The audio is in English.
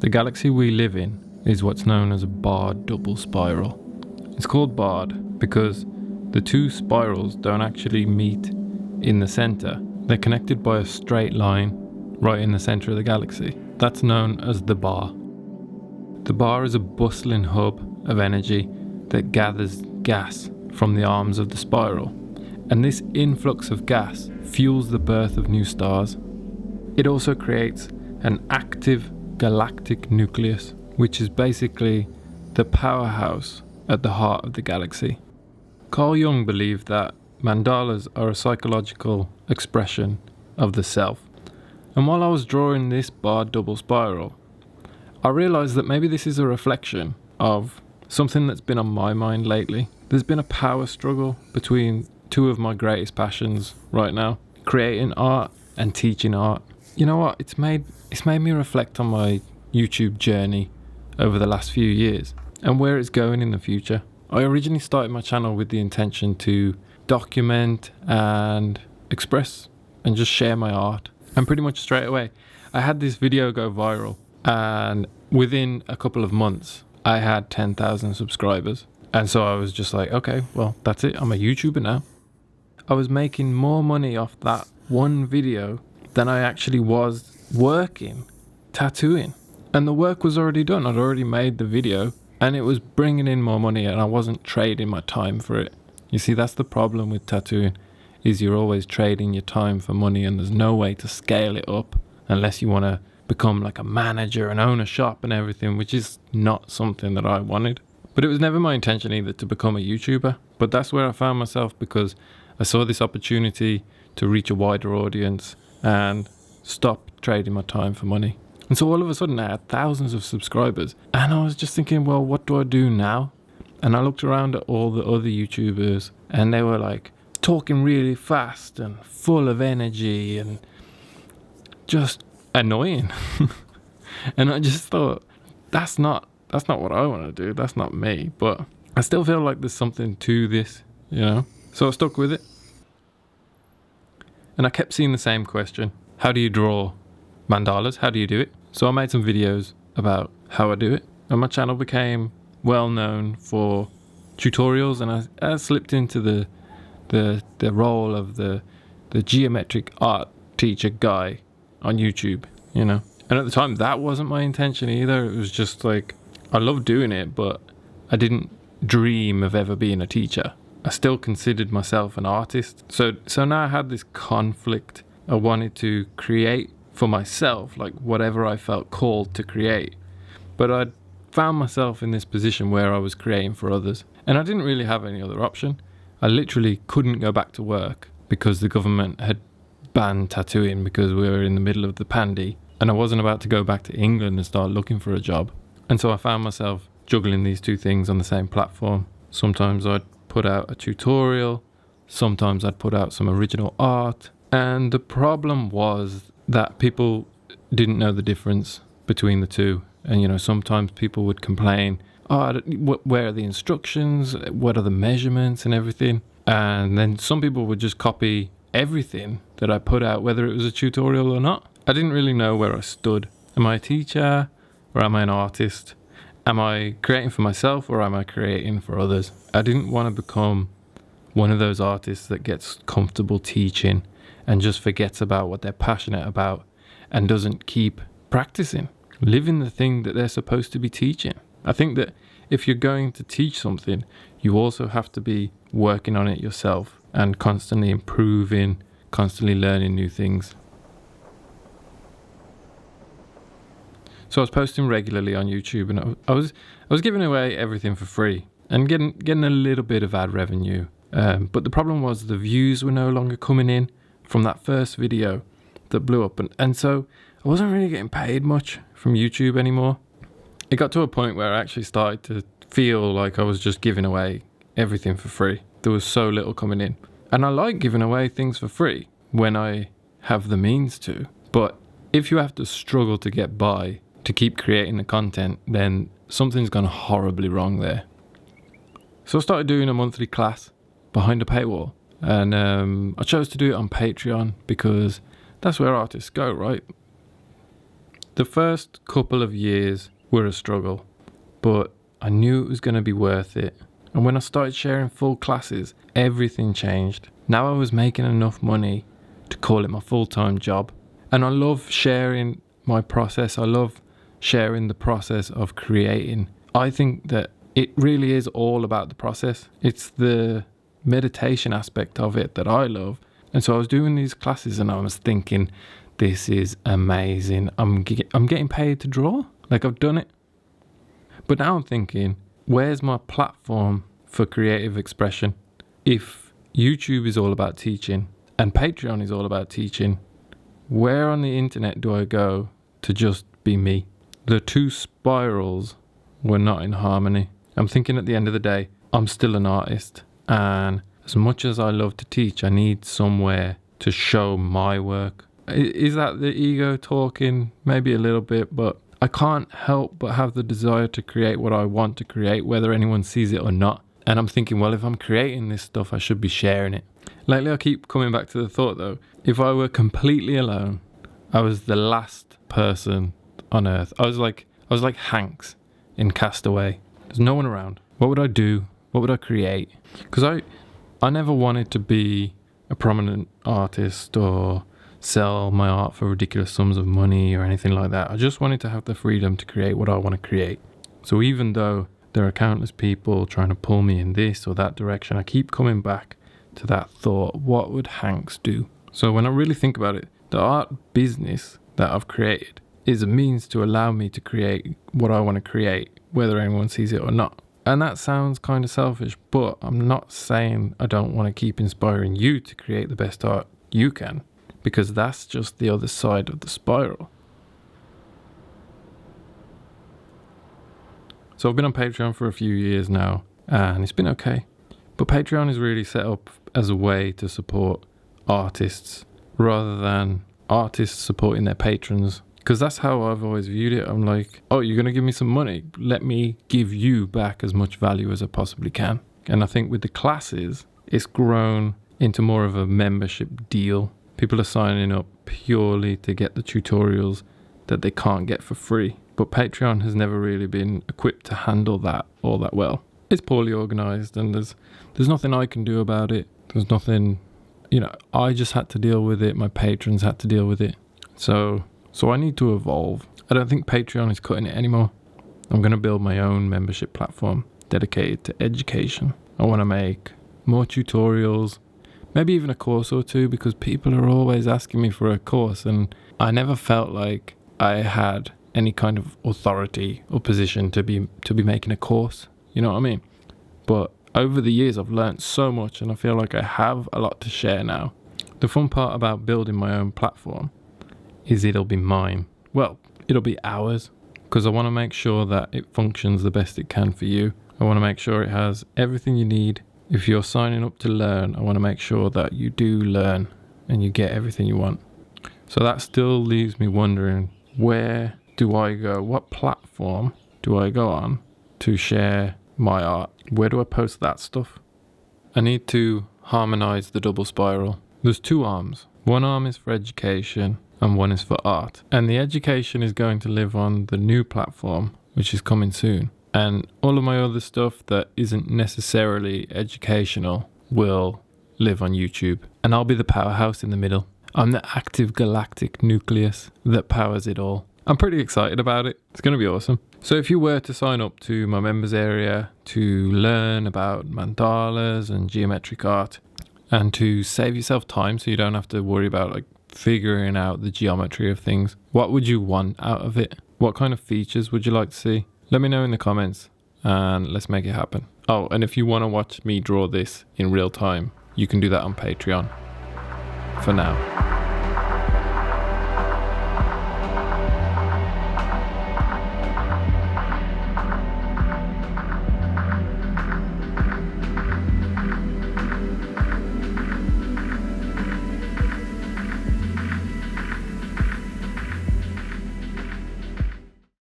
The galaxy we live in is what's known as a barred double spiral. It's called barred because the two spirals don't actually meet in the center. They're connected by a straight line right in the center of the galaxy. That's known as the bar. The bar is a bustling hub of energy that gathers gas from the arms of the spiral, and this influx of gas fuels the birth of new stars. It also creates an active galactic nucleus, which is basically the powerhouse at the heart of the galaxy. Carl Jung believed that mandalas are a psychological expression of the self. And while I was drawing this barred double spiral, I realised that maybe this is a reflection of something that's been on my mind lately. There's been a power struggle between two of my greatest passions right now, creating art and teaching art. You know what? It's made me reflect on my YouTube journey over the last few years and where it's going in the future. I originally started my channel with the intention to document and express and just share my art. And pretty much straight away, I had this video go viral, and within a couple of months, I had 10,000 subscribers. And so I was just like, okay, well, that's it. I'm a YouTuber now. I was making more money off that one video than I actually was working, tattooing. And the work was already done. I'd already made the video and it was bringing in more money, and I wasn't trading my time for it. You see, that's the problem with tattooing, is you're always trading your time for money, and there's no way to scale it up unless you want to become like a manager and own a shop and everything, which is not something that I wanted. But it was never my intention either to become a YouTuber. But that's where I found myself, because I saw this opportunity to reach a wider audience and stop trading my time for money. And so all of a sudden I had thousands of subscribers, and I was just thinking, well, what do I do now? And I looked around at all the other YouTubers, and they were like talking really fast and full of energy and just annoying. And I just thought, that's not what I want to do. That's not me. But I still feel like there's something to this, you know? So I stuck with it. And I kept seeing the same question. How do you draw mandalas? How do you do it? So I made some videos about how I do it. And my channel became well known for tutorials, and I slipped into the role of the geometric art teacher guy on YouTube, you know? And at the time, that wasn't my intention either. It was just like, I loved doing it, but I didn't dream of ever being a teacher. I still considered myself an artist. So now I had this conflict. I wanted to create for myself, like whatever I felt called to create. But I'd found myself in this position where I was creating for others. And I didn't really have any other option. I literally couldn't go back to work because the government had banned tattooing because we were in the middle of the pandy. And I wasn't about to go back to England and start looking for a job. And so I found myself juggling these two things on the same platform. Sometimes I'd put out a tutorial, sometimes I'd put out some original art. And the problem was that people didn't know the difference between the two. And, you know, sometimes people would complain, where are the instructions? What are the measurements and everything? And then some people would just copy everything that I put out, whether it was a tutorial or not. I didn't really know where I stood. Am I a teacher or am I an artist? Am I creating for myself or am I creating for others? I didn't want to become one of those artists that gets comfortable teaching and just forgets about what they're passionate about and doesn't keep practicing, living the thing that they're supposed to be teaching. I think that if you're going to teach something, you also have to be working on it yourself and constantly improving, constantly learning new things. So I was posting regularly on YouTube, and I was giving away everything for free and getting a little bit of ad revenue. But the problem was the views were no longer coming in from that first video that blew up. And so I wasn't really getting paid much from YouTube anymore. It got to a point where I actually started to feel like I was just giving away everything for free. There was so little coming in. And I like giving away things for free when I have the means to. But if you have to struggle to get by to keep creating the content, then something's gone horribly wrong there. So I started doing a monthly class behind a paywall. And I chose to do it on Patreon because that's where artists go, right? The first couple of years were a struggle, but I knew it was going to be worth it. And when I started sharing full classes, everything changed. Now I was making enough money to call it my full-time job. And I love sharing my process. I love sharing the process of creating. I think that it really is all about the process. It's the meditation aspect of it that I love. And so I was doing these classes and I was thinking, this is amazing. I'm getting paid to draw. Like, I've done it. But now I'm thinking, where's my platform for creative expression? If YouTube is all about teaching and Patreon is all about teaching, where on the internet do I go to just be me? The two spirals were not in harmony. I'm thinking at the end of the day, I'm still an artist. And as much as I love to teach, I need somewhere to show my work. Is that the ego talking? Maybe a little bit, but I can't help but have the desire to create what I want to create, whether anyone sees it or not. And I'm thinking, well, if I'm creating this stuff, I should be sharing it. Lately, I keep coming back to the thought, though, if I were completely alone, I was the last person on earth. I was like Hanks in Castaway. There's no one around. What would I do? What would I create? Because I never wanted to be a prominent artist or sell my art for ridiculous sums of money or anything like that. I just wanted to have the freedom to create what I want to create. So even though there are countless people trying to pull me in this or that direction, I keep coming back to that thought, what would Hanks do? So when I really think about it, the art business that I've created is a means to allow me to create what I want to create, whether anyone sees it or not. And that sounds kind of selfish, but I'm not saying I don't want to keep inspiring you to create the best art you can, because that's just the other side of the spiral. So I've been on Patreon for a few years now, and it's been okay. But Patreon is really set up as a way to support artists rather than artists supporting their patrons. Because that's how I've always viewed it. I'm like, oh, you're going to give me some money. Let me give you back as much value as I possibly can. And I think with the classes, it's grown into more of a membership deal. People are signing up purely to get the tutorials that they can't get for free. But Patreon has never really been equipped to handle that all that well. It's poorly organized and there's nothing I can do about it. There's nothing, I just had to deal with it. My patrons had to deal with it. So I need to evolve. I don't think Patreon is cutting it anymore. I'm going to build my own membership platform dedicated to education. I want to make more tutorials, maybe even a course or two, because people are always asking me for a course and I never felt like I had any kind of authority or position to be making a course. You know what I mean? But over the years, I've learned so much and I feel like I have a lot to share now. The fun part about building my own platform is it'll be mine. Well, it'll be ours, because I want to make sure that it functions the best it can for you. I want to make sure it has everything you need. If you're signing up to learn, I want to make sure that you do learn and you get everything you want. So that still leaves me wondering, where do I go? What platform do I go on to share my art? Where do I post that stuff? I need to harmonize the double spiral. There's two arms. One arm is for education and one is for art. And the education is going to live on the new platform, which is coming soon. And all of my other stuff that isn't necessarily educational will live on YouTube. And I'll be the powerhouse in the middle. I'm the active galactic nucleus that powers it all. I'm pretty excited about it. It's going to be awesome. So if you were to sign up to my members area to learn about mandalas and geometric art and to save yourself time so you don't have to worry about figuring out the geometry of things, what would you want out of it? What kind of features would you like to see? Let me know in the comments and let's make it happen. Oh, and if you want to watch me draw this in real time, you can do that on Patreon. For now.